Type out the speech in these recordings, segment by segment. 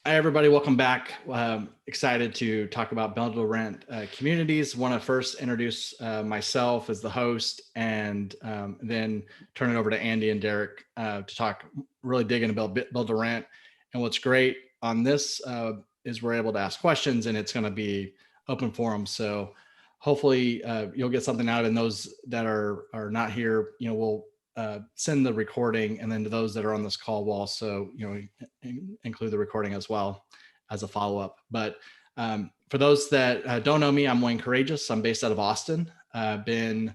Hi, everybody. Welcome back. Excited to talk about build to rent communities. Want to first introduce myself as the host and then turn it over to Andy and Derek to talk, really dig into build to rent. And what's great on this is we're able to ask questions and it's going to be open forum. So hopefully you'll get something out of it. And those that are not here, we'll send the recording, and then to those that are on this call, we'll also, include the recording as well as a follow-up. But for those that don't know me, I'm Wayne Courreges. I'm based out of Austin. I've been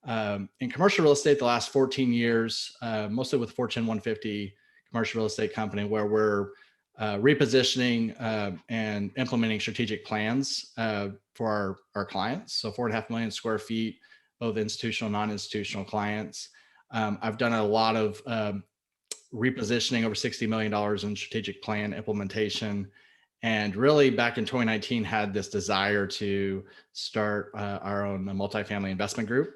in commercial real estate the last 14 years, mostly with Fortune 150 commercial real estate company, where we're repositioning and implementing strategic plans for our clients. So 4.5 million square feet, both institutional, non-institutional clients. I've done a lot of repositioning, over $60 million in strategic plan implementation. And really back in 2019 had this desire to start our own multifamily investment group.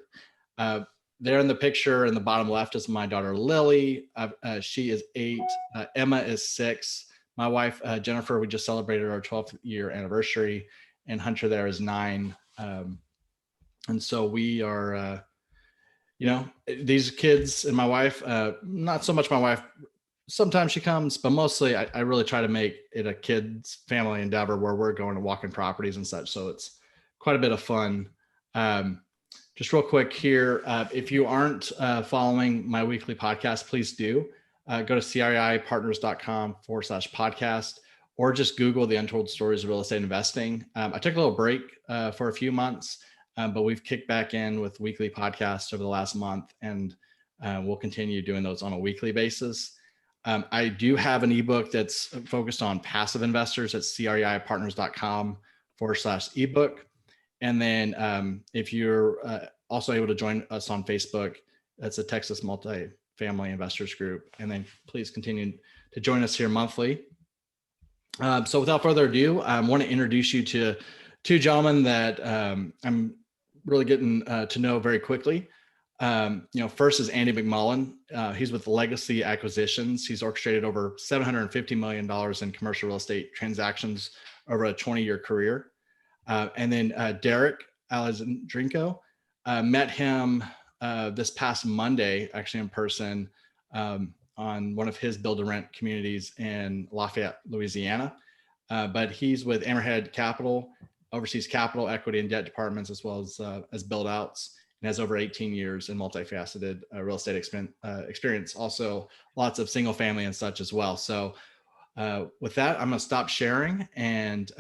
There in the picture in the bottom left is my daughter, Lily. She is 8, Emma is 6. My wife, Jennifer, we just celebrated our 12th year anniversary, and Hunter there is 9. And so we are, these kids and my wife, not so much my wife, sometimes she comes, but mostly I really try to make it a kids family endeavor where we're going to walk in properties and such. So it's quite a bit of fun. Just real quick here, if you aren't following my weekly podcast, please do go to CREIPartners.com/podcast, or just Google the Untold Stories of Real Estate Investing. I took a little break for a few months. But we've kicked back in with weekly podcasts over the last month, and we'll continue doing those on a weekly basis. I do have an ebook that's focused on passive investors at CREIPartners.com/ebook. And then if you're also able to join us on Facebook, that's a Texas Multifamily Investors Group. And then please continue to join us here monthly. So without further ado, I want to introduce you to two gentlemen that I'm really getting to know very quickly. First is Andy McMullen. He's with Legacy Acquisitions. He's orchestrated over $750 million in commercial real estate transactions over a 20-year career. And then Derek Alexandrenko, met him this past Monday, actually in person, on one of his build-to-rent communities in Lafayette, Louisiana. But he's with Hammerhead Capital, oversees capital, equity, and debt departments, as well as build outs, and has over 18 years in multifaceted real estate experience. Also, lots of single family and such as well. So with that, I'm going to stop sharing. And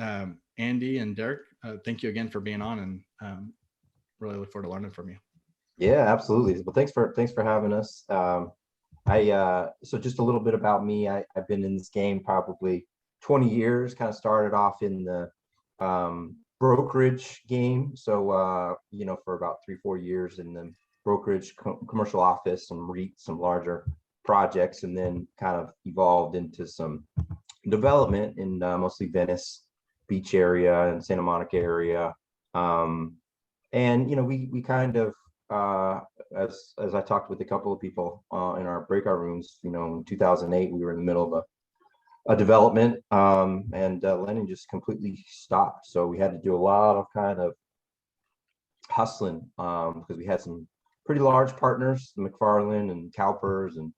Andy and Derek, thank you again for being on, and really look forward to learning from you. Yeah, absolutely. Well, thanks for having us. So just a little bit about me. I've been in this game probably 20 years. Kind of started off in the brokerage game. So, for about 3-4 years in the brokerage, commercial office, some REIT, some larger projects, and then kind of evolved into some development in mostly Venice Beach area and Santa Monica area. And, we kind of, as I talked with a couple of people in our breakout rooms, in 2008, we were in the middle of a development, and lending just completely stopped. So we had to do a lot of kind of hustling because we had some pretty large partners, McFarland and CalPERS, and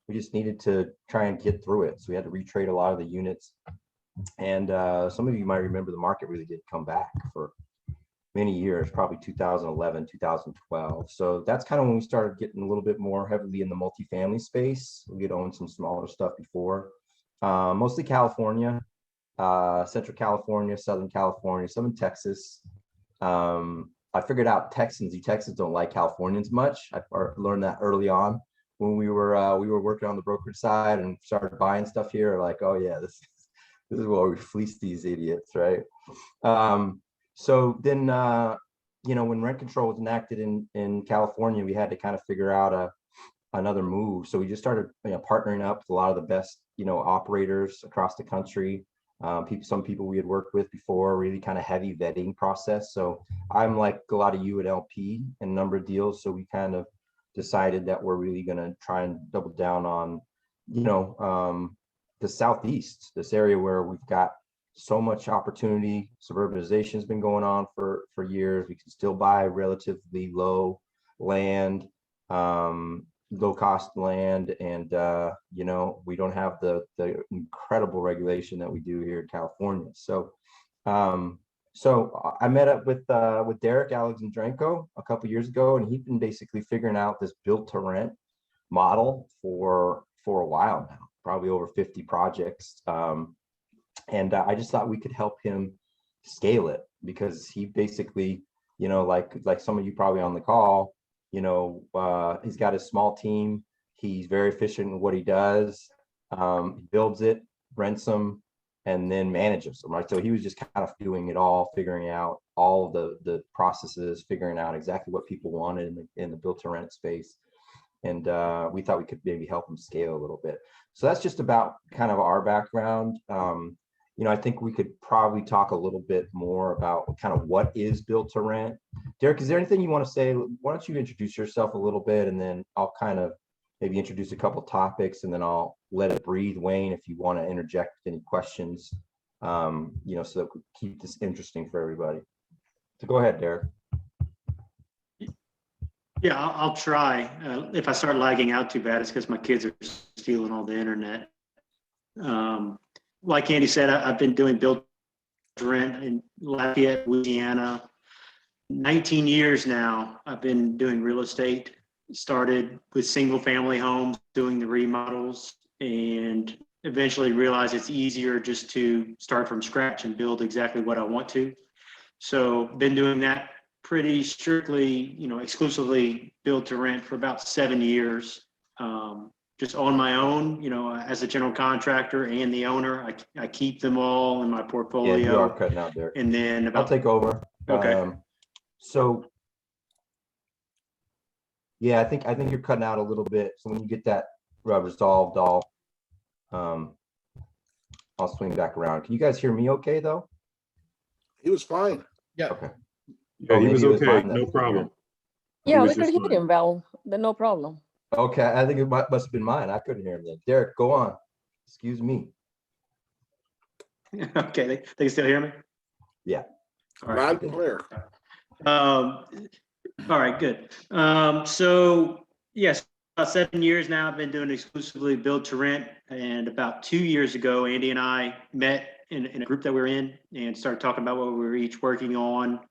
we just needed to try and get through it. So we had to retrade a lot of the units. And some of you might remember the market really did come back for many years, probably 2011, 2012. So that's kind of when we started getting a little bit more heavily in the multifamily space. We had owned some smaller stuff before. Mostly California, Central California, Southern California, some in Texas. I figured out you Texans don't like Californians much. I learned that early on when we were working on the brokerage side and started buying stuff here. Like, oh yeah, this is where we fleece these idiots, right? So then, when rent control was enacted in California, we had to kind of figure out another move. So we just started partnering up with a lot of the best operators across the country. Some people we had worked with before, really kind of heavy vetting process. So I'm like a lot of you at LP in a number of deals. So we kind of decided that we're really going to try and double down on the Southeast, this area where we've got so much opportunity. Suburbanization has been going on for years. We can still buy relatively low land, low cost land, and we don't have the incredible regulation that we do here in California. So I met up with Derek Alexandrenko a couple years ago, and he'd been basically figuring out this built to rent model for a while now, probably over 50 projects. And I just thought we could help him scale it, because he basically, like some of you probably on the call, he's got a small team. He's very efficient in what he does. He builds it, rents them, and then manages them, right? So he was just kind of doing it all, figuring out all the processes, figuring out exactly what people wanted in the built to rent space. And we thought we could maybe help him scale a little bit. So that's just about kind of our background. I think we could probably talk a little bit more about kind of what is built to rent. Derek, is there anything you want to say? Why don't you introduce yourself a little bit, and then I'll kind of maybe introduce a couple topics, and then I'll let it breathe. Wayne, if you want to interject any questions, so that we keep this interesting for everybody. So go ahead, Derek. Yeah, I'll try. If I start lagging out too bad, it's because my kids are stealing all the internet. Like Andy said, I've been doing built to rent in Lafayette, Louisiana. 19 years now, I've been doing real estate. Started with single family homes, doing the remodels, and eventually realized it's easier just to start from scratch and build exactly what I want to. So been doing that pretty strictly, exclusively built to rent for about 7 years. Just on my own, as a general contractor and the owner, I keep them all in my portfolio. Yeah, you are cutting out there. And then I'll take over. Okay. So yeah, I think you're cutting out a little bit. So when you get that resolved, I'll swing back around. Can you guys hear me okay though? He was fine. Yeah. Okay. Yeah, he was okay. mine that No was problem. Yeah, was we could just hear fine. him well. Then no problem. Okay, I think it must have been mine. I couldn't hear him then. Derek, go on. Excuse me. Okay, they can still hear me? Yeah. All right. Loud and clear. All right, good. So yes, about 7 years now, I've been doing exclusively build to rent. And about 2 years ago, Andy and I met in a group that we're in and started talking about what we were each working on.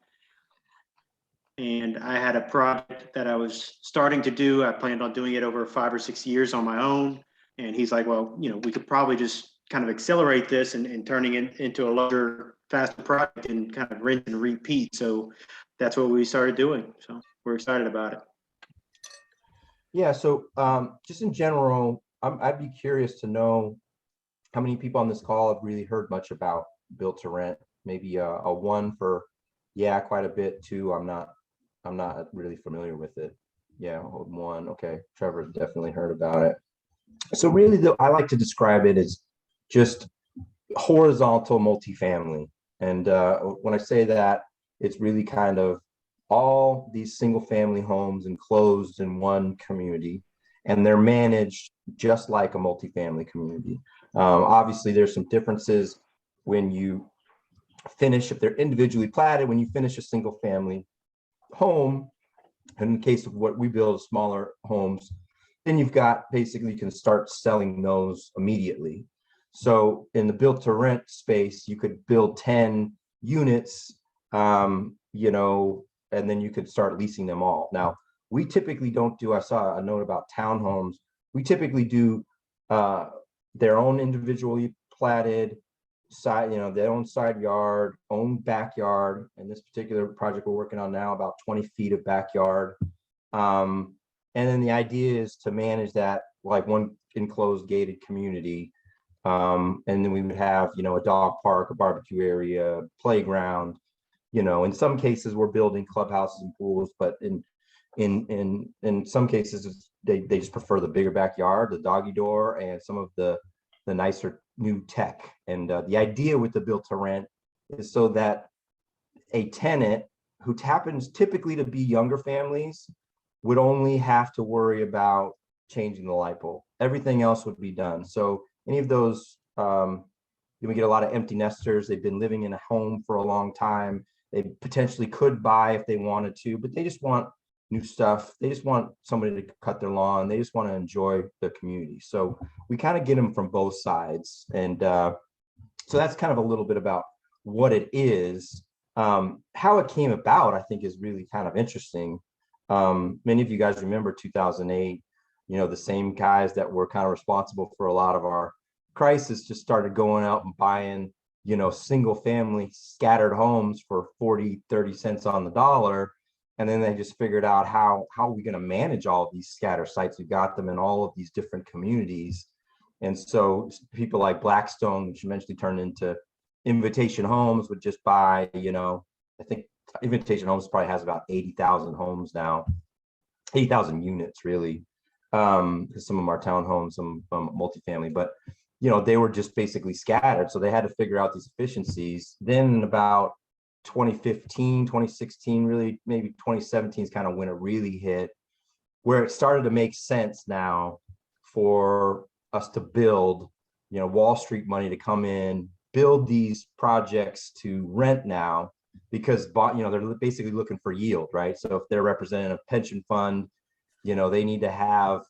And I had a project that I was starting to do. I planned on doing it over 5 or 6 years on my own. And he's like, well, we could probably just kind of accelerate this and turning it into a larger, faster project and kind of rinse and repeat. So that's what we started doing. So we're excited about it. Yeah, so just in general, I'd be curious to know how many people on this call have really heard much about built to rent. Maybe a 1 for, yeah, quite a bit. 2, I'm not really familiar with it. Yeah, 1. Okay, Trevor definitely heard about it. So really, I like to describe it as just horizontal multifamily. And when I say that, it's really kind of all these single family homes enclosed in one community, and they're managed just like a multifamily community. Obviously, there's some differences when you finish, if they're individually platted, when you finish a single family home, and in the case of what we build, smaller homes, then you've got basically you can start selling those immediately. So in the built to rent space, you could build 10 units, and then you could start leasing them all. Now, we typically don't do, I saw a note about townhomes. We typically do their own individually platted side, their own side yard, own backyard. In this particular project we're working on now, about 20 feet of backyard. And then the idea is to manage that like one enclosed gated community. And then we would have, a dog park, a barbecue area, playground. In some cases we're building clubhouses and pools, but in some cases they just prefer the bigger backyard, the doggy door, and some of the nicer new tech. And the idea with the built to rent is so that a tenant who happens typically to be younger families would only have to worry about changing the light bulb. Everything else would be done. So any of those, we get a lot of empty nesters. They've been living in a home for a long time. They potentially could buy if they wanted to, but they just want new stuff. They just want somebody to cut their lawn. They just want to enjoy the community. So we kind of get them from both sides. And so that's kind of a little bit about what it is. How it came about, I think, is really kind of interesting. Many of you guys remember 2008, the same guys that were kind of responsible for a lot of our crisis just started going out and buying, single family scattered homes for 40, 30 cents on the dollar. And then they just figured out how are we going to manage all of these scatter sites? We've got them in all of these different communities. And so people like Blackstone, which eventually turned into Invitation Homes, would just buy, I think Invitation Homes probably has about 80,000 homes now, 80,000 units really, because some of them are townhomes, some multifamily, but they were just basically scattered. So they had to figure out these efficiencies. Then in about 2015, 2016, really maybe 2017 is kind of when it really hit, where it started to make sense now for us to build, Wall Street money to come in, build these projects to rent now, because they're basically looking for yield, right? So if they're representing a pension fund, they need to have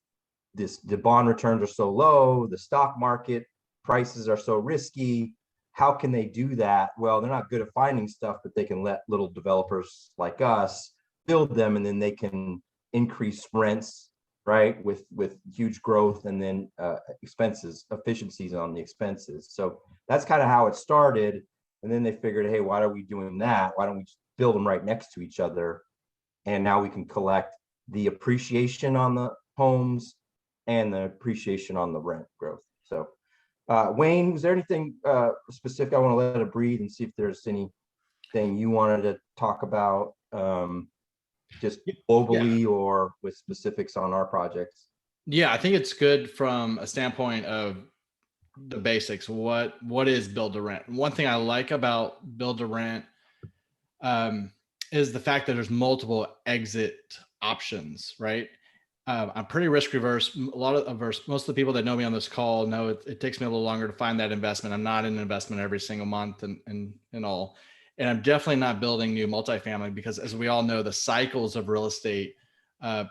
the bond returns are so low, the stock market prices are so risky. How can they do that? Well, they're not good at finding stuff, but they can let little developers like us build them, and then they can increase rents, right? With huge growth, and then efficiencies on the expenses. So that's kind of how it started. And then they figured, hey, why are we doing that? Why don't we just build them right next to each other? And now we can collect the appreciation on the homes and the appreciation on the rent growth. So Wayne, was there anything specific? I want to let it breathe and see if there's anything you wanted to talk about, just globally or with specifics on our projects. Yeah, I think it's good from a standpoint of the basics. What is build to rent? One thing I like about build to rent is the fact that there's multiple exit options, right? I'm pretty risk averse. Most of the people that know me on this call know it takes me a little longer to find that investment. I'm not in an investment every single month and all. And I'm definitely not building new multifamily because, as we all know, the cycles of real estate, right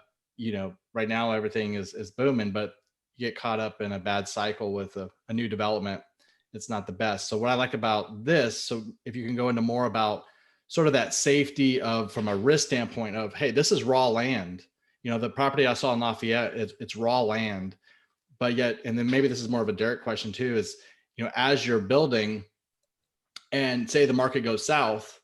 now everything is booming, but you get caught up in a bad cycle with a new development. It's not the best. So what I like about this, so if you can go into more about sort of that safety of, from a risk standpoint of, hey, this is raw land. The property I saw in Lafayette, it's raw land, but yet, and then maybe this is more of a Derek question too, is, as you're building and say the market goes south,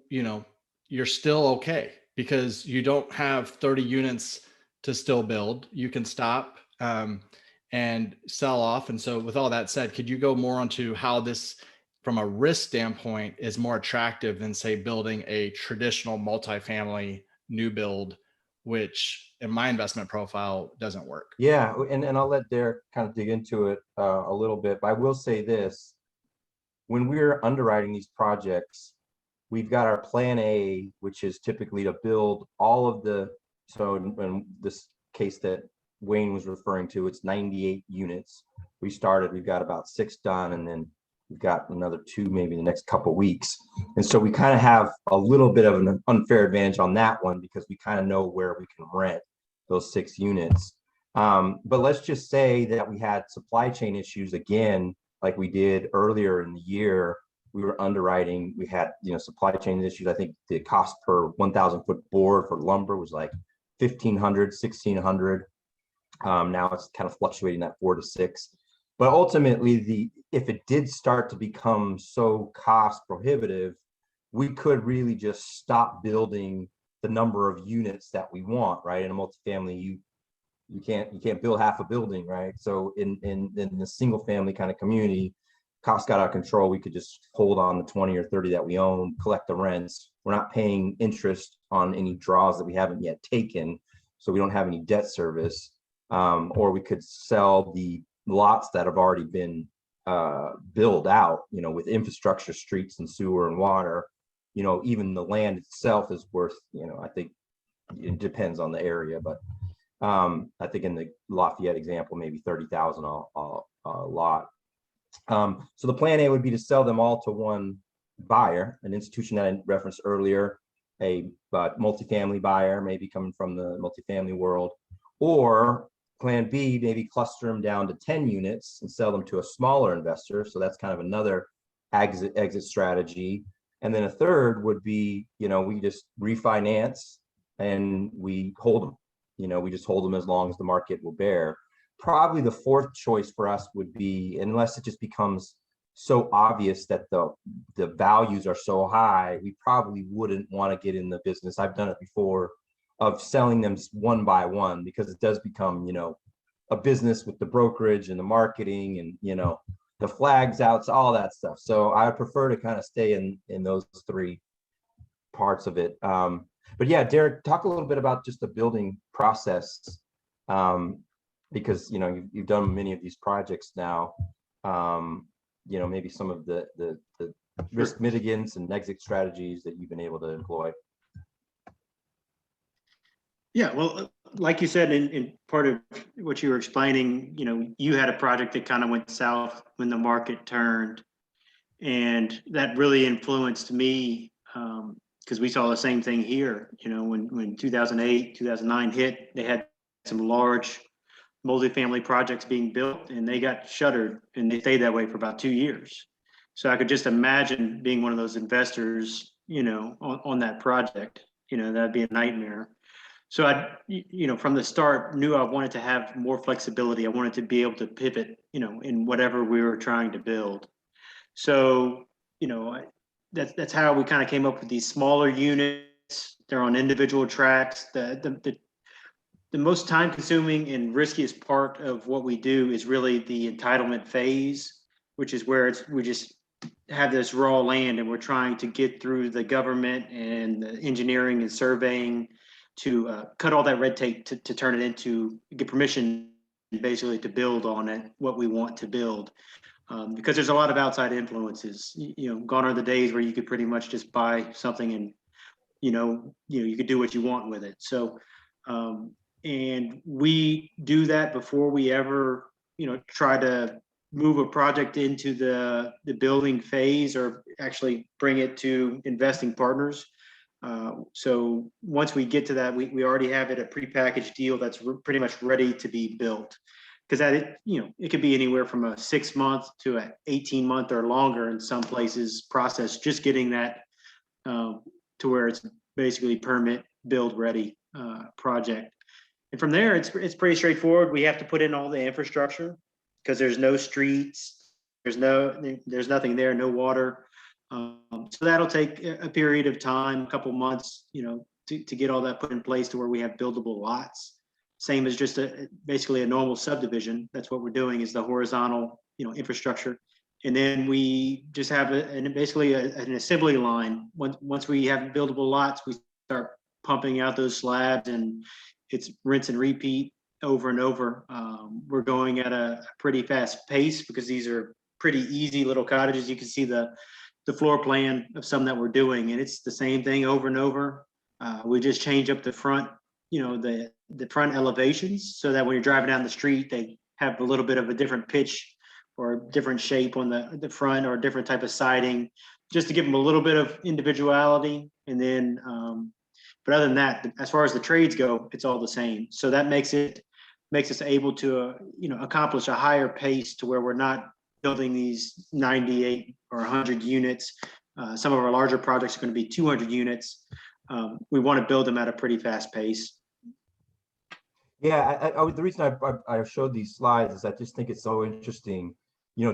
you're still okay because you don't have 30 units to still build. You can stop and sell off. And so with all that said, could you go more onto how this, from a risk standpoint, is more attractive than, say, building a traditional multifamily new build, which in my investment profile doesn't work? Yeah, and I'll let Derek kind of dig into it a little bit, but I will say this. When we're underwriting these projects, we've got our plan A, which is typically to build all of so in this case that Wayne was referring to, it's 98 units. We've got about 6 done, and then we've got another 2 maybe in the next couple of weeks. And so we kind of have a little bit of an unfair advantage on that one because we kind of know where we can rent those 6 units. But let's just say that we had supply chain issues again, like we did earlier in the year. We were underwriting, we had, supply chain issues. I think the cost per 1,000 foot board for lumber was like $1,500, $1,600. Now it's kind of fluctuating that 4 to 6. But ultimately, if it did start to become so cost prohibitive, we could really just stop building the number of units that we want, right? In a multifamily, you can't build half a building, right? So in the single family kind of community, costs got out of control. We could just hold on the 20 or 30 that we own, collect the rents. We're not paying interest on any draws that we haven't yet taken, so we don't have any debt service. Or we could sell the lots that have already been built out, with infrastructure, streets and sewer and water. Even the land itself is worth, I think it depends on the area, but I think in the Lafayette example, maybe 30,000 a lot. So the plan A would be to sell them all to one buyer, an institution that I referenced earlier, a multifamily buyer, maybe coming from the multifamily world, or plan B, maybe cluster them down to 10 units and sell them to a smaller investor. So that's kind of another exit strategy. And then a third would be, we just refinance and we hold them. We just hold them as long as the market will bear. Probably the fourth choice for us would be, unless it just becomes so obvious that the values are so high, we probably wouldn't want to get in the business. I've done it before, of selling them one by one, because it does become, a business with the brokerage and the marketing and, the flags outs, all that stuff. So I would prefer to kind of stay in those three parts of it. But yeah, Derek, talk a little bit about just the building process, because, you've done many of these projects now. Maybe some of the risk mitigants and exit strategies that you've been able to employ. Yeah, well, like you said, in part of what you were explaining, you had a project that kind of went south when the market turned, and that really influenced me, because we saw the same thing here. When 2008, 2009 hit, they had some large multifamily projects being built, and they got shuttered, and they stayed that way for about 2 years. So I could just imagine being one of those investors, on that project. That'd be a nightmare. So I, from the start, knew I wanted to have more flexibility. I wanted to be able to pivot, in whatever we were trying to build. So, that's how we kind of came up with these smaller units. They're on individual tracks. The most time-consuming and riskiest part of what we do is really the entitlement phase, which is where we just have this raw land and we're trying to get through the government and the engineering and surveying to cut all that red tape to turn it into, get permission basically to build on it, what we want to build. Because there's a lot of outside influences. Gone are the days where you could pretty much just buy something and, you could do what you want with it. So, and we do that before we ever, try to move a project into the building phase or actually bring it to investing partners. So once we get to that, we already have it a prepackaged deal that's pretty much ready to be built. Because it could be anywhere from a 6 month to an 18-month or longer in some places process, just getting that to where it's basically permit build ready project. And from there, it's pretty straightforward. We have to put in all the infrastructure because there's no streets, there's nothing there, no water. So that'll take a period of time, a couple months, to get all that put in place to where we have buildable lots. Same as just basically a normal subdivision. That's what we're doing, is the horizontal, infrastructure. And then we just have basically an assembly line. Once we have buildable lots, we start pumping out those slabs, and it's rinse and repeat over and over. We're going at a pretty fast pace because these are pretty easy little cottages. You can see the floor plan of some that we're doing, and it's the same thing over and over. We just change up the front, the front elevations, so that when you're driving down the street, they have a little bit of a different pitch or different shape on the front, or a different type of siding, just to give them a little bit of individuality. And then, but other than that, as far as the trades go, it's all the same. So that makes us able to, accomplish a higher pace to where we're not building these 98 or 100 units. Some of our larger projects are going to be 200 units. We want to build them at a pretty fast pace. Yeah, the reason I showed these slides is I just think it's so interesting.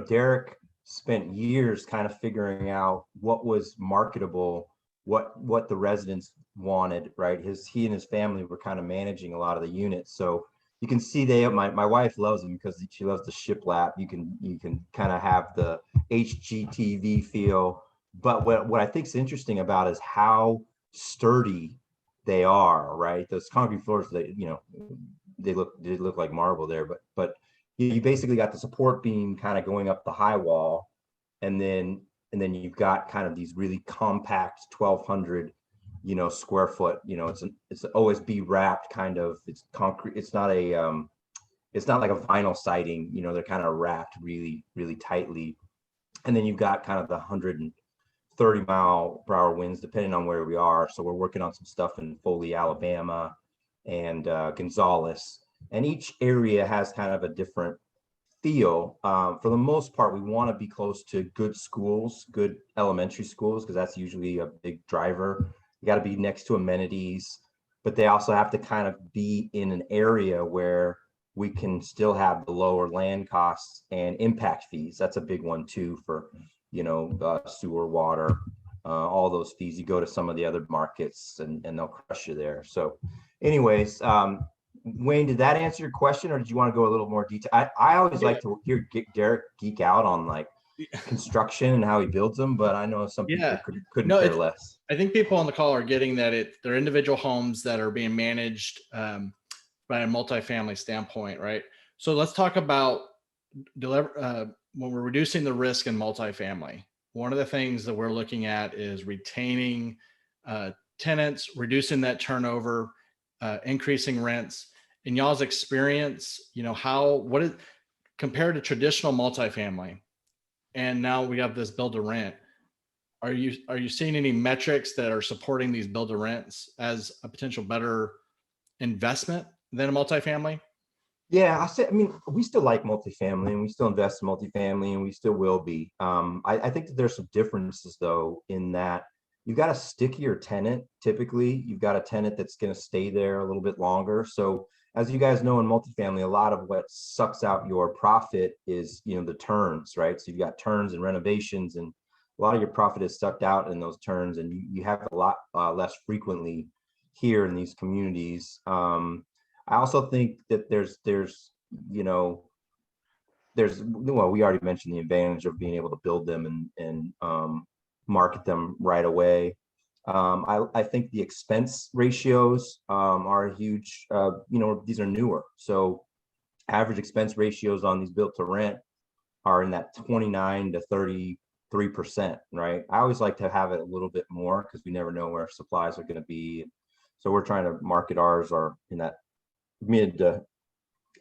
Derek spent years kind of figuring out what was marketable, what the residents wanted, right? He and his family were kind of managing a lot of the units. So you can see my wife loves them because she loves the shiplap. You can kind of have the HGTV feel. But what I think is interesting about is how sturdy they are, right? Those concrete floors, they look like marble there, but you basically got the support beam kind of going up the high wall, and then you've got kind of these really compact 1200 square foot. It's OSB wrapped kind of. It's concrete. It's not like a vinyl siding. They're kind of wrapped really, really tightly. And then you've got kind of the 130-mile-per-hour winds, depending on where we are. So we're working on some stuff in Foley, Alabama, and Gonzales. And each area has kind of a different feel. For the most part, we want to be close to good schools, good elementary schools, because that's usually a big driver. You got to be next to amenities, but they also have to kind of be in an area where we can still have the lower land costs and impact fees. That's a big one too for, sewer, water, all those fees. You go to some of the other markets and they'll crush you there. So anyways, Wayne, did that answer your question, or did you want to go a little more detail? I always like to hear Derek geek out on like construction and how he builds them, but I know some people couldn't care less. I think people on the call are getting that they're individual homes that are being managed by a multifamily standpoint, right? So let's talk about when we're reducing the risk in multifamily. One of the things that we're looking at is retaining tenants, reducing that turnover, increasing rents. In y'all's experience, what is compared to traditional multifamily, and now we have this build to rent. Are you seeing any metrics that are supporting these build to rents as a potential better investment than a multifamily? Yeah, we still like multifamily, and we still invest in multifamily, and we still will be. I think that there's some differences though, in that you've got a stickier tenant. Typically, you've got a tenant that's going to stay there a little bit longer. So as you guys know, in multifamily, a lot of what sucks out your profit is, the turns, right? So you've got turns and renovations, and a lot of your profit is sucked out in those turns, and you have a lot less frequently here in these communities. I also think that we already mentioned the advantage of being able to build them and market them right away. I think the expense ratios are a huge, these are newer. So average expense ratios on these built to rent are in that 29 to 33%, right? I always like to have it a little bit more because we never know where supplies are going to be. So we're trying to market ours are in that mid to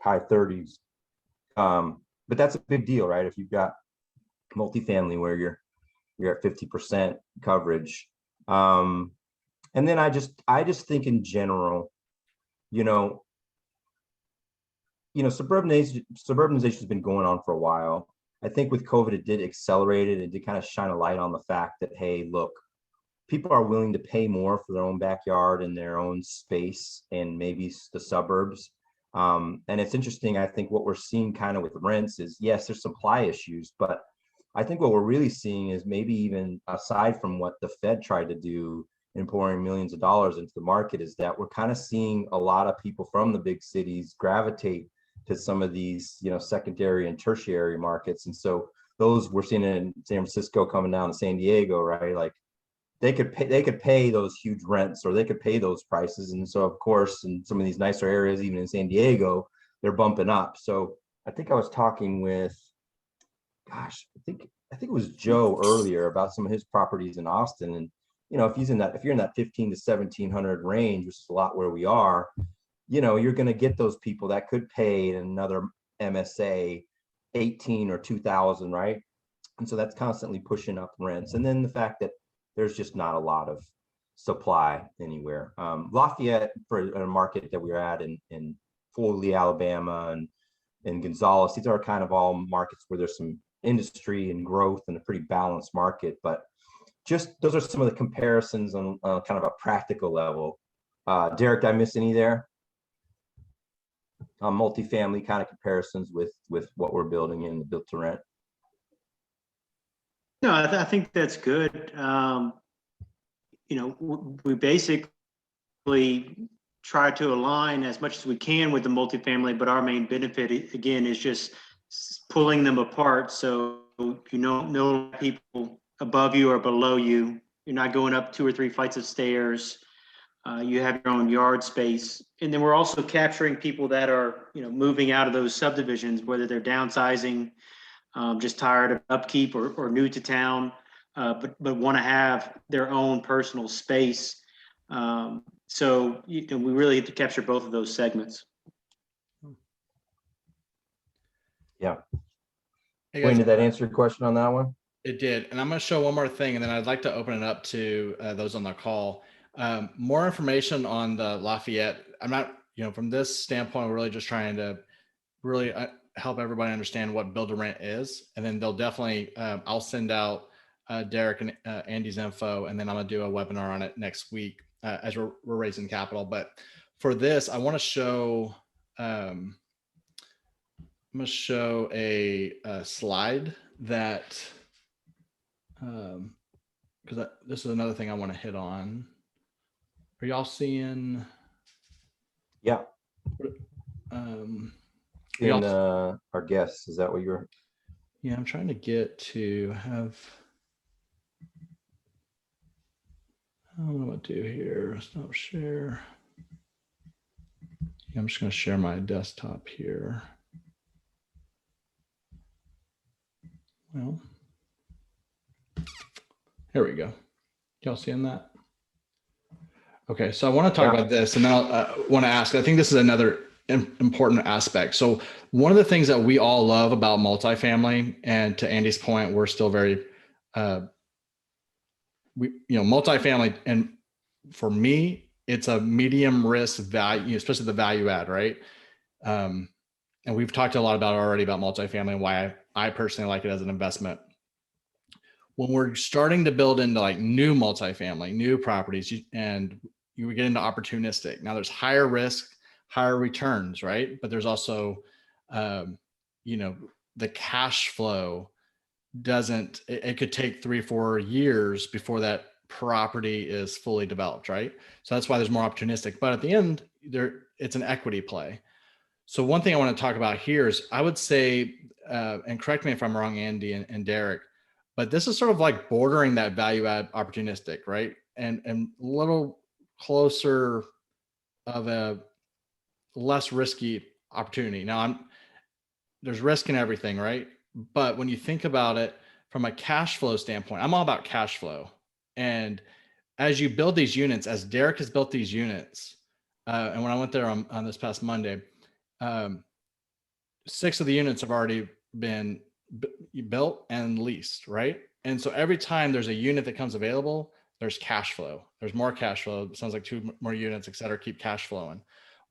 high 30s. But that's a big deal, right? If you've got multifamily where you're at 50% coverage. And then I just think in general, suburbanization has been going on for a while. I think with COVID, it did accelerate it. It did kind of shine a light on the fact that, hey, look, people are willing to pay more for their own backyard and their own space and maybe the suburbs. And it's interesting. I think what we're seeing kind of with rents is, yes, there's supply issues, but I think what we're really seeing is maybe even aside from what the Fed tried to do in pouring millions of dollars into the market, is that we're kind of seeing a lot of people from the big cities gravitate to some of these, secondary and tertiary markets. And so those we're seeing in San Francisco coming down to San Diego, right? Like they could pay those huge rents, or they could pay those prices. And so of course, in some of these nicer areas, even in San Diego, they're bumping up. So I think I was talking with, I think it was Joe earlier about some of his properties in Austin. And, if you're in that 15 to 1700 range, which is a lot where we are, you're going to get those people that could pay another MSA 18 or 2000, right? And so that's constantly pushing up rents. And then the fact that there's just not a lot of supply anywhere. Lafayette, for a market that we're at in Foley, Alabama, and Gonzales, these are kind of all markets where there's some industry and growth and a pretty balanced market. But just those are some of the comparisons on kind of a practical level. Derek, did I miss any there? Multifamily kind of comparisons with what we're building in the built to rent. No, I think that's good. We basically try to align as much as we can with the multifamily, but our main benefit, again, is just pulling them apart. So, no people above you or below you. You're not going up 2 or 3 flights of stairs. You have your own yard space. And then we're also capturing people that are, moving out of those subdivisions, whether they're downsizing, just tired of upkeep or new to town, but want to have their own personal space. So we really get to capture both of those segments. Yeah. Hey Wayne, guys, did that answer your question on that one? it did. And I'm going to show one more thing, and then I'd like to open it up to those on the call. More information on the Lafayette. I'm not, from this standpoint, we're really just trying to really help everybody understand what build to rent is. And then they'll definitely, I'll send out Derek and Andy's info, and then I'm going to do a webinar on it next week as we're raising capital. But for this, I want to show, I'm going to show a slide that, because this is another thing I want to hit on. Are y'all seeing? Yeah. Y'all, Our guests, is that what you're? yeah, I'm trying to get to have. I don't know what to do here. Stop share. Yeah, I'm just going to share my desktop here. Well, here we go. Y'all seeing that? Okay, so I want to talk about this, and then I'll want to ask. I think this is another important aspect. So one of the things that we all love about multifamily, and to Andy's point, we're still very, multifamily, and for me, it's a medium risk value, especially the value add, right? And we've talked a lot about already about multifamily and why I personally like it as an investment. When we're starting to build into like new multifamily, new properties, and you get into opportunistic. Now there's higher risk, higher returns, right? But there's also, the cash flow doesn't, it could take 3-4 years before that property is fully developed, right? So that's why there's more opportunistic. But at the end, it's an equity play. So one thing I want to talk about here is I would say, and correct me if I'm wrong, Andy and Derek, but this is sort of like bordering that value add opportunistic, right? And a little closer of a less risky opportunity. Now there's risk in everything, right? But when you think about it from a cash flow standpoint, I'm all about cash flow. And as you build these units, as Derek has built these units, and when I went there on this past Monday, 6 of the units have already been built and leased, right? And so every time there's a unit that comes available, there's cash flow. There's more cash flow. It sounds like 2 more units, et cetera, keep cash flowing.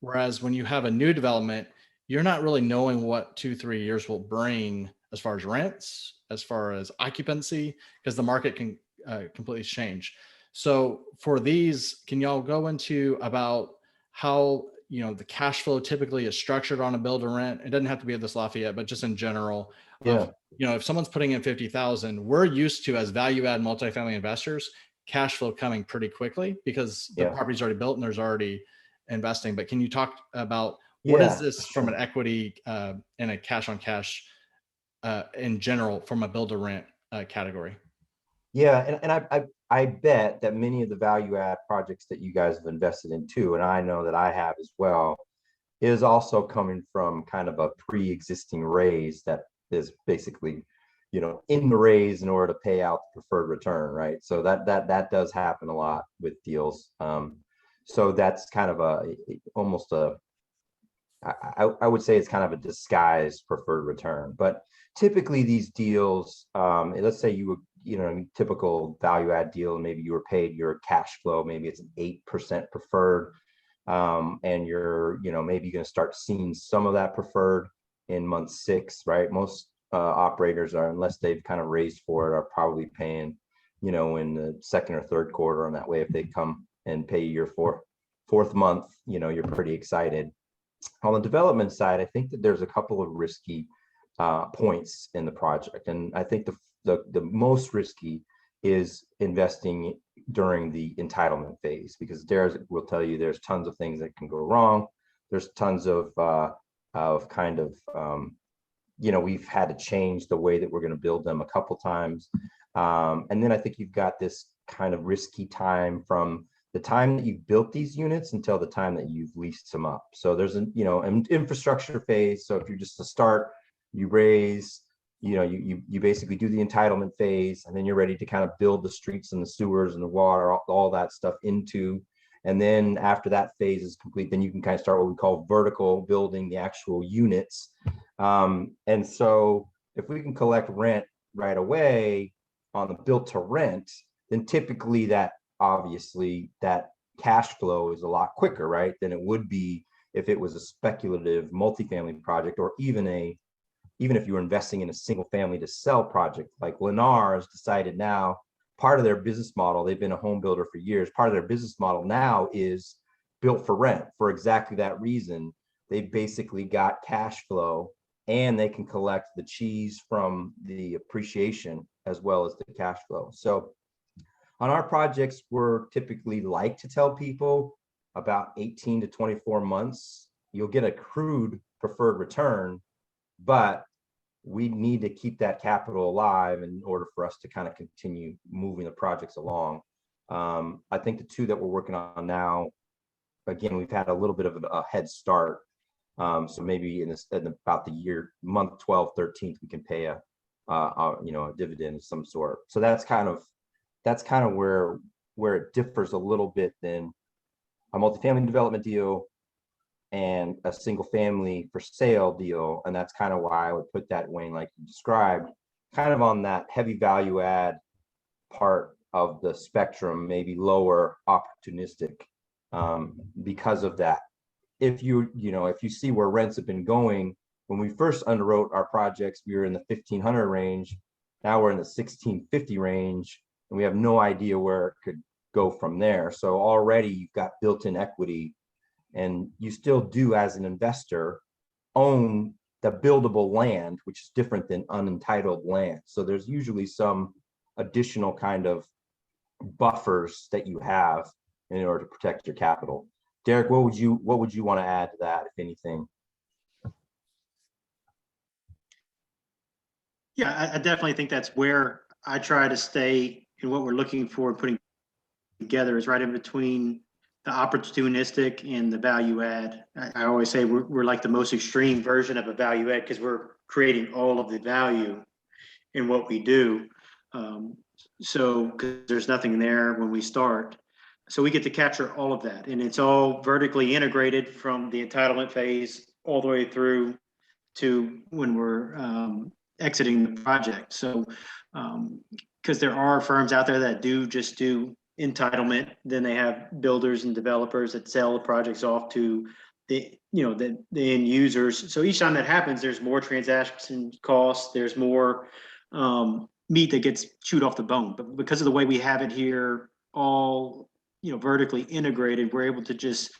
Whereas when you have a new development, you're not really knowing what 2-3 years will bring as far as rents, as far as occupancy, because the market can completely change. So for these, can y'all go into about how the cash flow typically is structured on a build to rent? It doesn't have to be at this Lafayette, but just in general. Yeah. If someone's putting in 50,000, we're used to, as value add multifamily investors, cash flow coming pretty quickly because the property's already built and there's already investing. But can you talk about what is this from an equity and a cash on cash in general from a build to rent category? Yeah, and I bet that many of the value add projects that you guys have invested in too, and I know that I have as well, is also coming from kind of a pre-existing raise that is basically, in the raise in order to pay out the preferred return, right? So that does happen a lot with deals. So that's kind of I would say it's kind of a disguised preferred return. But typically these deals, let's say you were, typical value add deal, maybe you were paid your cash flow, maybe it's an 8% preferred, and you're, maybe going to start seeing some of that preferred in month 6, right? Most operators are, unless they've kind of raised for it, are probably paying, in the 2nd or 3rd quarter. And that way, if they come and pay your fourth month, you're pretty excited. On the development side, I think that there's a couple of risky points in the project. And I think the most risky is investing during the entitlement phase, because will tell you there's tons of things that can go wrong. There's tons of kind of, we've had to change the way that we're going to build them a couple times. And then I think you've got this kind of risky time from the time that you've built these units until the time that you've leased them up. So there's an infrastructure phase. So if you're just to start, you raise, you basically do the entitlement phase, and then you're ready to kind of build the streets and the sewers and the water, all that stuff into And then after that phase is complete, then you can kind of start what we call vertical building, the actual units. And so if we can collect rent right away on the built to rent, then typically that obviously that cash flow is a lot quicker, right, than it would be if it was a speculative multifamily project, or even if you were investing in a single family to sell project. Like Lennar has decided now, part of their business model, they've been a home builder for years, part of their business model now is built for rent for exactly that reason. They basically got cash flow and they can collect the cheese from the appreciation as well as the cash flow. So on our projects, we're typically like to tell people about 18 to 24 months, you'll get accrued preferred return, but we need to keep that capital alive in order for us to kind of continue moving the projects along. I think the two that we're working on now, again, we've had a little bit of a head start. So maybe in about the year, month 12, 13th, we can pay a dividend of some sort. So that's kind of where it differs a little bit than a multifamily development deal and a single family for sale deal. And that's kind of why I would put that, Wayne, like you described, kind of on that heavy value add part of the spectrum, maybe lower opportunistic, because of that. If you see where rents have been going, when we first underwrote our projects, we were in the 1,500 range. Now we're in the 1,650 range, and we have no idea where it could go from there. So already you've got built-in equity, and you still do, as an investor, own the buildable land, which is different than unentitled land. So there's usually some additional kind of buffers that you have in order to protect your capital. Derek, what would you want to add to that, if anything? Yeah, I definitely think that's where I try to stay, and what we're looking for putting together is right in between the opportunistic and the value add. I always say we're like the most extreme version of a value add, because we're creating all of the value in what we do. So because there's nothing there when we start. So we get to capture all of that, and it's all vertically integrated from the entitlement phase all the way through to when we're exiting the project. So because there are firms out there that do just do entitlement, then they have builders and developers that sell the projects off to the end users. So each time that happens, there's more transaction costs, there's more meat that gets chewed off the bone. But because of the way we have it here, all vertically integrated, we're able to just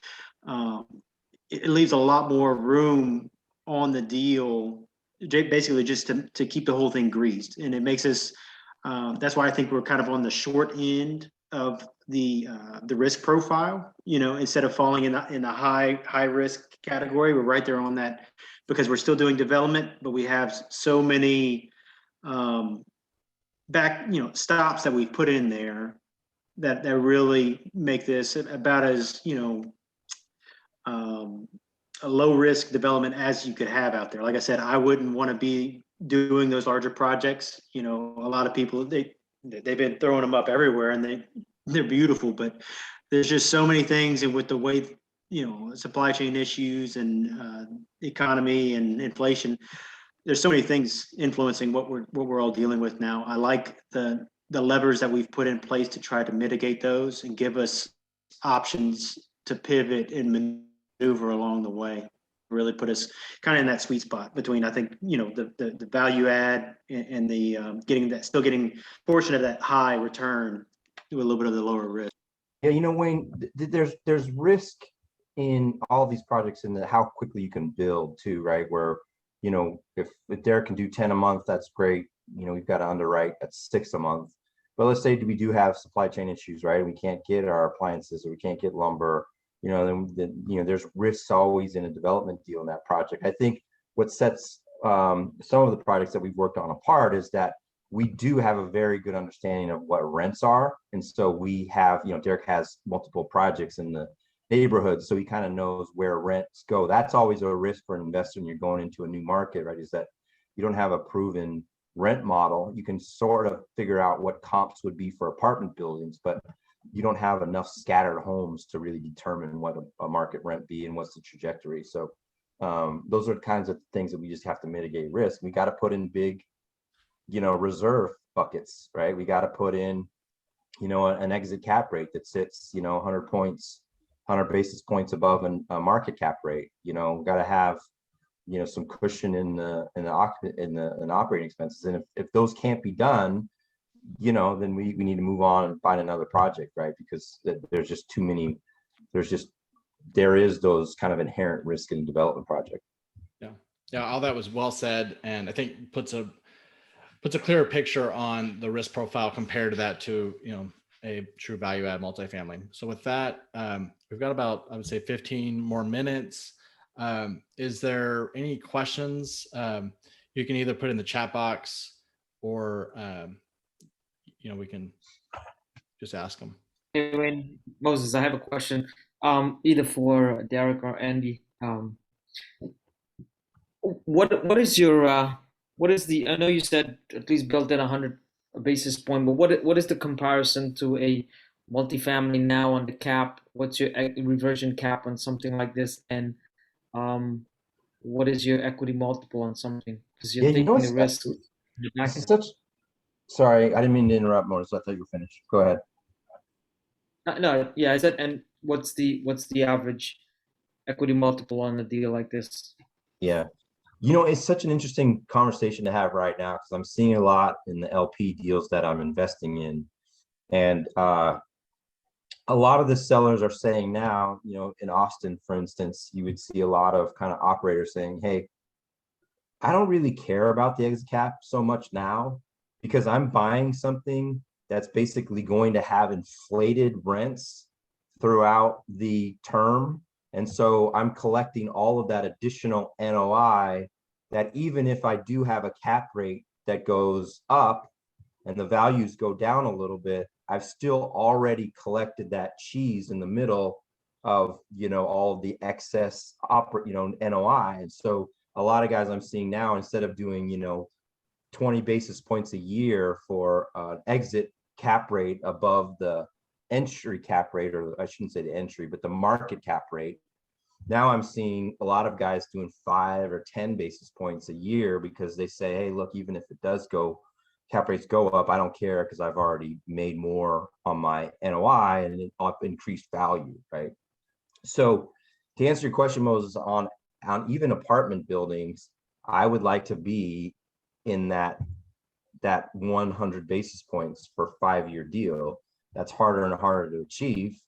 it leaves a lot more room on the deal, basically just to keep the whole thing greased. And it makes us that's why I think we're kind of on the short end of the risk profile. Instead of falling in the high risk category, we're right there on that, because we're still doing development, but we have so many stops that we've put in there that really make this about as a low risk development as you could have out there. Like I said, I wouldn't want to be doing those larger projects. A lot of people, they've been throwing them up everywhere, and they're beautiful, but there's just so many things, and with the way supply chain issues and economy and inflation, there's so many things influencing what we're all dealing with now. I like the levers that we've put in place to try to mitigate those and give us options to pivot and maneuver along the way. Really put us kind of in that sweet spot between, I think, the value add and the getting portion of that high return to a little bit of the lower risk. Yeah, Wayne, there's risk in all these projects in how quickly you can build too, right? Where, if Derek can do 10 a month, that's great. We've got to underwrite at 6 a month. But let's say we do have supply chain issues, right? We can't get our appliances, or we can't get lumber. Then there's risks always in a development deal in that project. I think what sets some of the projects that we've worked on apart is that we do have a very good understanding of what rents are. And so we have, Derek has multiple projects in the neighborhood, so he kind of knows where rents go. That's always a risk for an investor when you're going into a new market, right? Is that you don't have a proven rent model. You can sort of figure out what comps would be for apartment buildings, but you don't have enough scattered homes to really determine what a market rent be and what's the trajectory. So those are the kinds of things that we just have to mitigate risk. We got to put in big, reserve buckets, right? We got to put in, an exit cap rate that sits, 100 points, 100 basis points above a market cap rate. We got to have, some cushion in the operating expenses. And if those can't be done, then we need to move on and find another project, right? Because there's just too many, there is those kind of inherent risk in a development project. Yeah, all that was well said, and I think puts a clearer picture on the risk profile compared to that to a true value add multifamily. So with that, we've got about, I would say, 15 more minutes. Is there any questions? You can either put in the chat box or we can just ask them. Hey, Wayne, Moses, I have a question, either for Derek or Andy. What is your what is the? I know you said at least built in 100 basis point, but what is the comparison to a multifamily now on the cap? What's your reversion cap on something like this, and what is your equity multiple on something? Because you're taking the risk. Sorry, I didn't mean to interrupt, Moses. I thought you were finished. Go ahead. No, yeah, I said, and what's the average equity multiple on a deal like this? Yeah. It's such an interesting conversation to have right now because I'm seeing a lot in the LP deals that I'm investing in. And a lot of the sellers are saying now, in Austin, for instance, you would see a lot of kind of operators saying, hey, I don't really care about the exit cap so much now because I'm buying something that's basically going to have inflated rents throughout the term. And so I'm collecting all of that additional NOI that even if I do have a cap rate that goes up and the values go down a little bit, I've still already collected that cheese in the middle of, all of the excess NOI. And so a lot of guys I'm seeing now, instead of doing, 20 basis points a year for exit cap rate above the entry cap rate, or I shouldn't say the entry, but the market cap rate. Now I'm seeing a lot of guys doing 5 or 10 basis points a year because they say, hey, look, even if it does go, cap rates go up, I don't care because I've already made more on my NOI and up increased value, right? So to answer your question, Moses, on even apartment buildings, I would like to be in that 100 basis points for 5-year deal. That's harder and harder to achieve,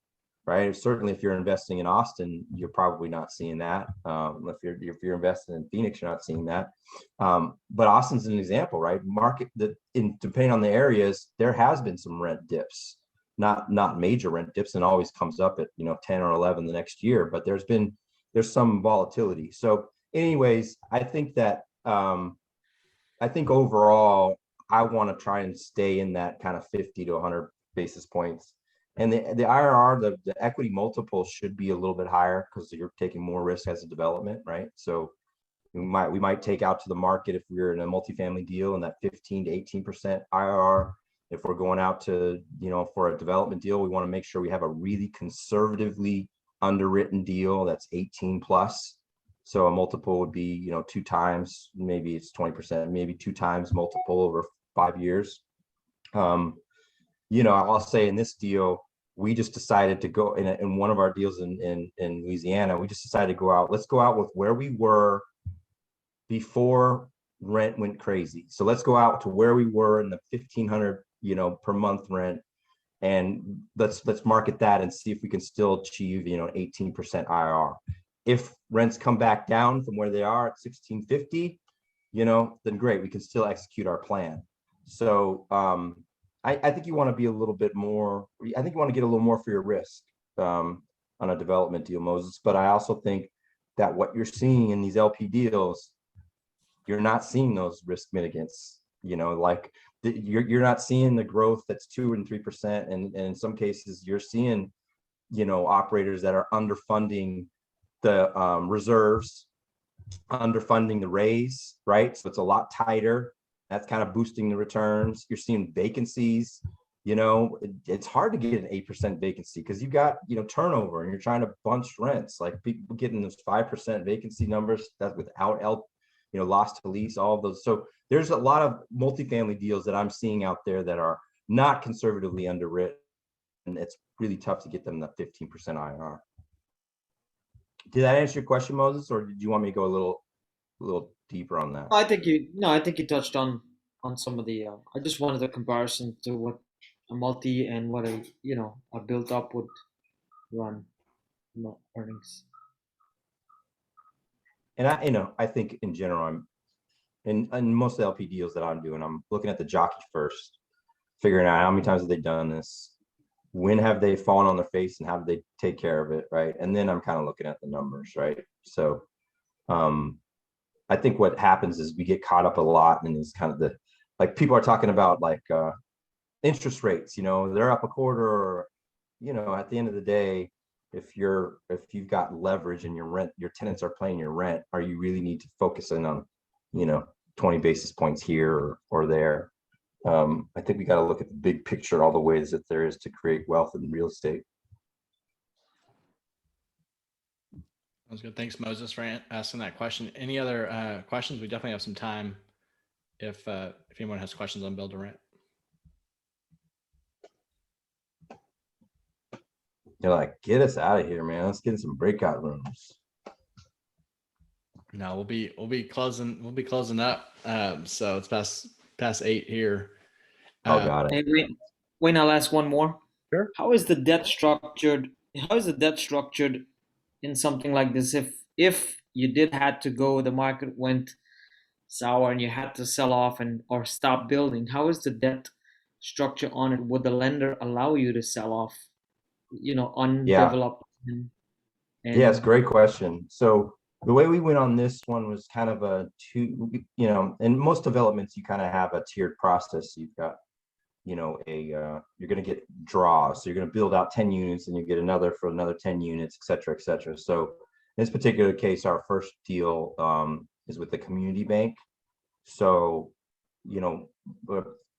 right? Certainly if you're investing in Austin, you're probably not seeing that. If you're investing in Phoenix, you're not seeing that. But Austin's an example, right? Depending on the areas, there has been some rent dips, not major rent dips, and always comes up at 10 or 11 the next year, but there's some volatility. So anyways, I think that I think overall, I want to try and stay in that kind of 50 to 100 basis points. And the IRR, the equity multiple should be a little bit higher because you're taking more risk as a development, right? So we might take out to the market if we're in a multifamily deal in that 15 to 18% IRR. If we're going out to, for a development deal, we want to make sure we have a really conservatively underwritten deal that's 18 plus. So a multiple would be, 2 times, maybe it's 20%, maybe 2 times multiple over 5 years. I'll say in this deal, we just decided to go in one of our deals in Louisiana, we just decided to go out. Let's go out with where we were before rent went crazy. So let's go out to where we were in the 1,500, per month rent. And let's market that and see if we can still achieve, 18% IRR. If rents come back down from where they are at 1,650, then great, we can still execute our plan. So I think you want to be a little bit more, I think you want to get a little more for your risk on a development deal, Moses. But I also think that what you're seeing in these LP deals, you're not seeing those risk mitigants, you're not seeing the growth that's 2 and 3%. And in some cases you're seeing, operators that are underfunding the reserves, underfunding the raise, right? So it's a lot tighter. That's kind of boosting the returns. You're seeing vacancies it's hard to get an 8% vacancy because you got, turnover and you're trying to bunch rents. Like people getting those 5% vacancy numbers, that's without loss to lease, all of those. So there's a lot of multifamily deals that I'm seeing out there that are not conservatively underwritten. And it's really tough to get them the 15% IRR. Did that answer your question, Moses, or did you want me to go a little deeper on that? I think you touched on some of the. I just wanted a comparison to what a multi and what a built up would run earnings. And I think in general, I'm in most of the LP deals that I'm doing, I'm looking at the jockey first, figuring out how many times have they done this, when have they fallen on their face, and how do they take care of it, right? And then I'm kind of looking at the numbers, right? So I think what happens is we get caught up a lot in this kind of like people are talking about like interest rates, they're up a quarter, or, at the end of the day, if you've got leverage and your tenants are paying your rent, are you really need to focus in on, 20 basis points here or there? I think we got to look at the big picture, all the ways that there is to create wealth in real estate. Sounds good. Thanks, Moses, for asking that question. Any other questions? We definitely have some time if anyone has questions on build to rent. They're like, get us out of here, man. Let's get in some breakout rooms. No, we'll be closing up. So it's past 8 here. Got it. Hey, Wayne, I'll ask one more. Sure. How is the debt structured? How is the debt structured in something like this? If you did had to go, the market went sour and you had to sell off or stop building, how is the debt structure on it? Would the lender allow you to sell off, undeveloped? Yeah, it's a great question. So the way we went on this one was kind of a in most developments, you kind of have a tiered process. You've got, you're going to get draws. So you're going to build out 10 units and you get another for another 10 units, et cetera, et cetera. So in this particular case, our first deal is with the community bank. So,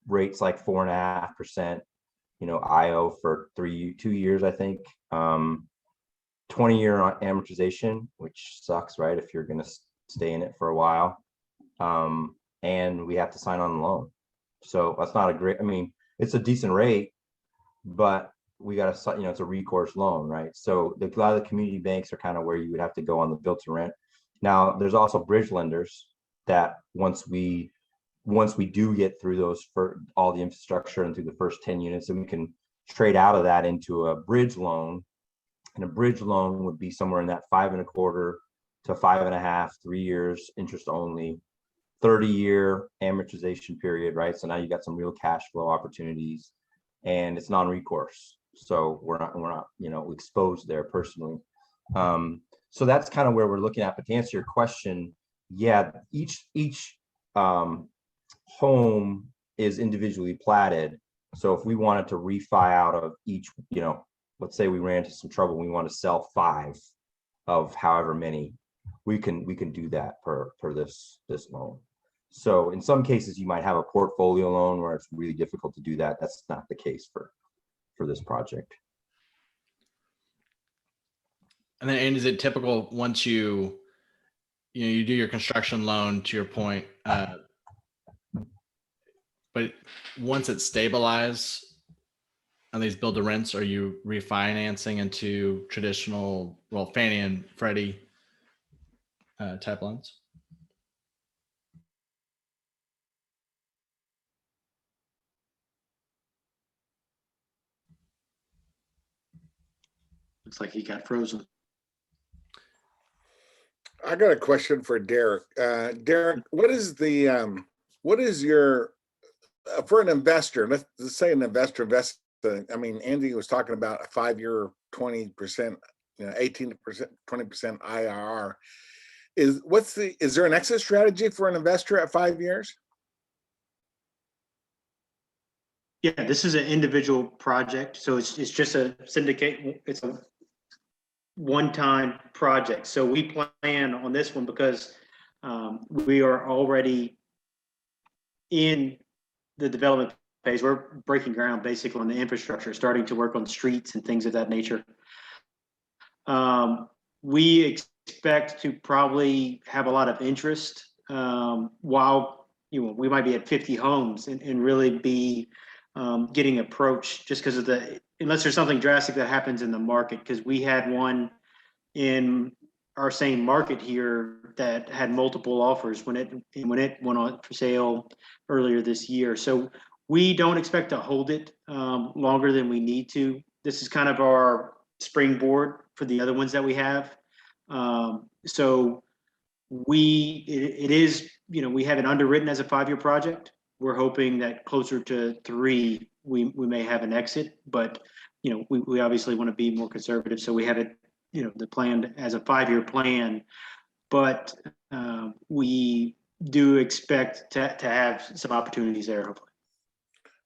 rates like 4.5%, IO for 2 years, I think. 20-year amortization, which sucks, right? If you're going to stay in it for a while. And we have to sign on the loan. So that's not it's a decent rate, but we got to, it's a recourse loan, right? So a lot of the community banks are kind of where you would have to go on the build to rent. Now there's also bridge lenders that once we do get through those for all the infrastructure and through the first 10 units, then we can trade out of that into a bridge loan. And a bridge loan would be somewhere in that 5.25 to 5.5, 3 years, interest only, 30-year amortization period, right? So now you got some real cash flow opportunities, and it's non-recourse. So we're not exposed there personally. So that's kind of where we're looking at. But to answer your question, yeah, each home is individually platted. So if we wanted to refi out of each, let's say we ran into some trouble, we want to sell 5 of however many, we can do that per this loan. So in some cases you might have a portfolio loan where it's really difficult to do that. That's not the case for this project. And then, and is it typical once you do your construction loan, to your point, but once it's stabilized on these build to rents, are you refinancing into traditional, Fannie and Freddie type loans? Looks like he got frozen. I got a question for Derek. Derek, what is your for an investor? Let's say an investor invests. Andy was talking about a 5-year 20%, 18%, 20% IRR. Is there an exit strategy for an investor at 5 years? Yeah, this is an individual project, so it's just a syndicate. It's a one-time project. So we plan on this one because we are already in the development phase. We're breaking ground basically on the infrastructure, starting to work on streets and things of that nature. We expect to probably have a lot of interest while we might be at 50 homes and really be getting approached just because of unless there's something drastic that happens in the market, because we had one in our same market here that had multiple offers when it went on for sale earlier this year. So we don't expect to hold it longer than we need to. This is kind of our springboard for the other ones that we have. So it is, we have it underwritten as a 5-year project. We're hoping that closer to 3, we may have an exit, but we obviously want to be more conservative. So we have it, the plan as a 5-year plan, but we do expect to have some opportunities there, hopefully.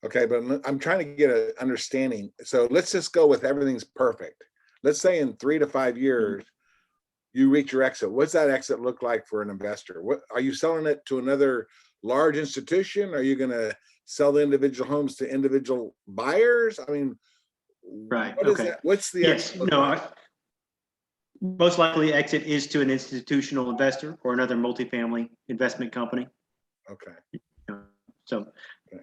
Okay, but I'm trying to get an understanding. So let's just go with everything's perfect. Let's say in 3 to 5 years, you reach your exit. What's that exit look like for an investor? What are you selling it to another large institution? Are you going to sell the individual homes to individual buyers? I mean, right. What is that? What's the exit look like? Most likely exit is to an institutional investor or another multifamily investment company. Okay. So,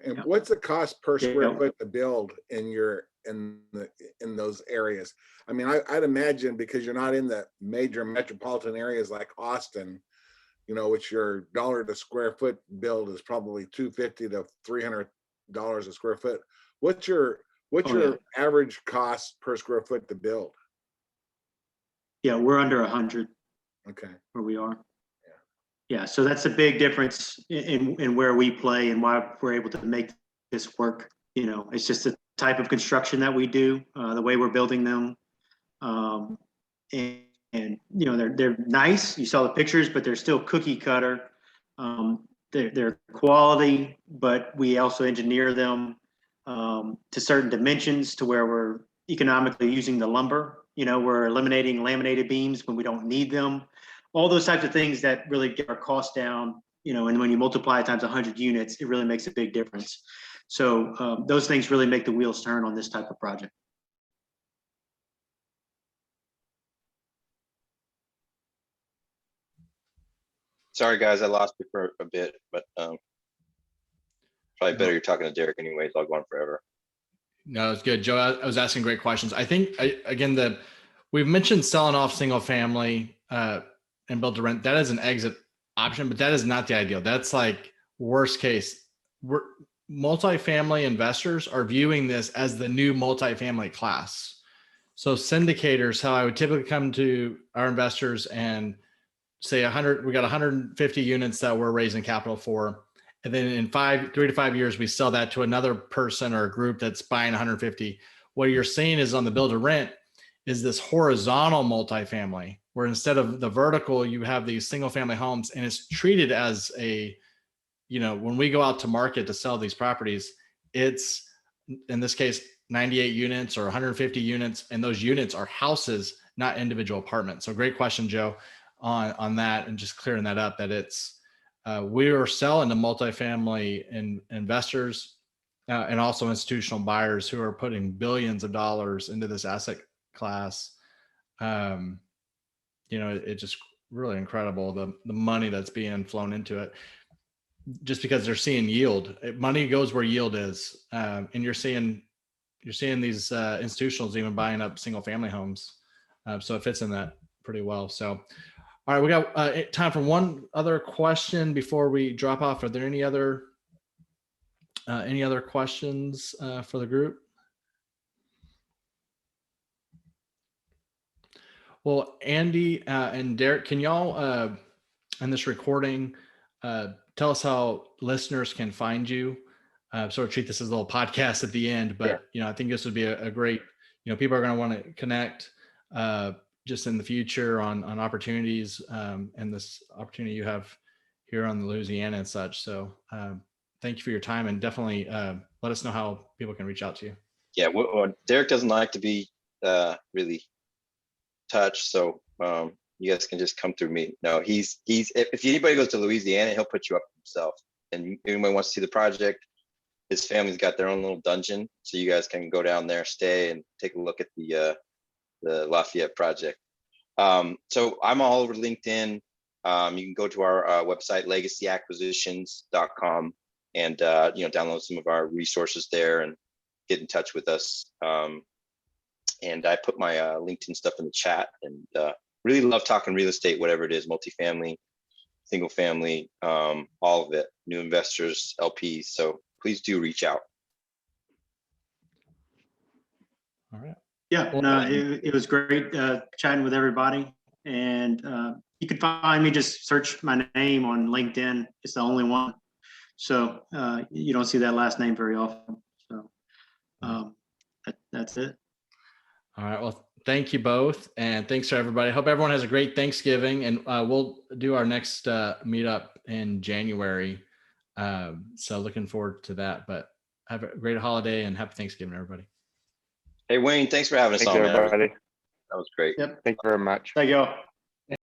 and what's the cost per square foot to build in those areas? I mean, I'd imagine, because you're not in the major metropolitan areas like Austin, which your dollar to square foot build is probably $250 to $300 a square foot. What's your average cost per square foot to build? Yeah, we're under 100. Okay. Where we are. Yeah, so that's a big difference in where we play and why we're able to make this work. It's just the type of construction that we do, the way we're building them, and they're nice. You saw the pictures, but they're still cookie cutter. They're quality, but we also engineer them to certain dimensions to where we're economically using the lumber. We're eliminating laminated beams when we don't need them. All those types of things that really get our costs down, and when you multiply it times 100 units, it really makes a big difference. So those things really make the wheels turn on this type of project. Sorry, guys, I lost you for a bit, but probably better you're talking to Derek anyways. I'll go on forever. No, it's good, Joe. I was asking great questions. I think again, we've mentioned selling off single family and build to rent. That is an exit option, but that is not the ideal. That's like worst case. Multifamily investors are viewing this as the new multifamily class. So syndicators, how I would typically come to our investors and say we got 150 units that we're raising capital for. And then in 3 to 5 years, we sell that to another person or a group that's buying 150. What you're seeing is on the build to rent is this horizontal multifamily, where instead of the vertical, you have these single family homes, and it's treated as when we go out to market to sell these properties, it's in this case 98 units or 150 units, and those units are houses, not individual apartments. So great question, Joe, on that, and just clearing that up, that it's we are selling to multifamily investors and also institutional buyers who are putting billions of dollars into this asset class. It's just really incredible the money that's being flown into it, just because they're seeing yield. Money goes where yield is, and you're seeing these institutionals even buying up single family homes. So it fits in that pretty well. So, all right, we got time for one other question before we drop off. Are there any other questions for the group? Well, Andy and Derek, can y'all in this recording tell us how listeners can find you? Sort of treat this as a little podcast at the end, but I think this would be a great, people are going to want to connect just in the future on opportunities and this opportunity you have here on the Louisiana and such. So thank you for your time, and definitely let us know how people can reach out to you. Yeah, well, Derek doesn't like to be really touched, so you guys can just come through me. No, he's if anybody goes to Louisiana, he'll put you up himself. And anyone wants to see the project, his family's got their own little dungeon, so you guys can go down there, stay, and take a look at the Lafayette project. So I'm all over LinkedIn. You can go to our website, legacyacquisitions.com, and download some of our resources there and get in touch with us. And I put my LinkedIn stuff in the chat, and really love talking real estate, whatever it is, multifamily, single family, all of it, new investors, LPs. So please do reach out. All right. Yeah, no, it was great chatting with everybody. And you can find me, just search my name on LinkedIn. It's the only one. So you don't see that last name very often. So that's it. All right. Well, thank you both. And thanks to everybody. Hope everyone has a great Thanksgiving. And we'll do our next meetup in January. So looking forward to that. But have a great holiday and happy Thanksgiving, everybody. Hey, Wayne, thanks for having us Thank on, you, man. everybody. That was great. Yep. Thank you very much. Thank you all.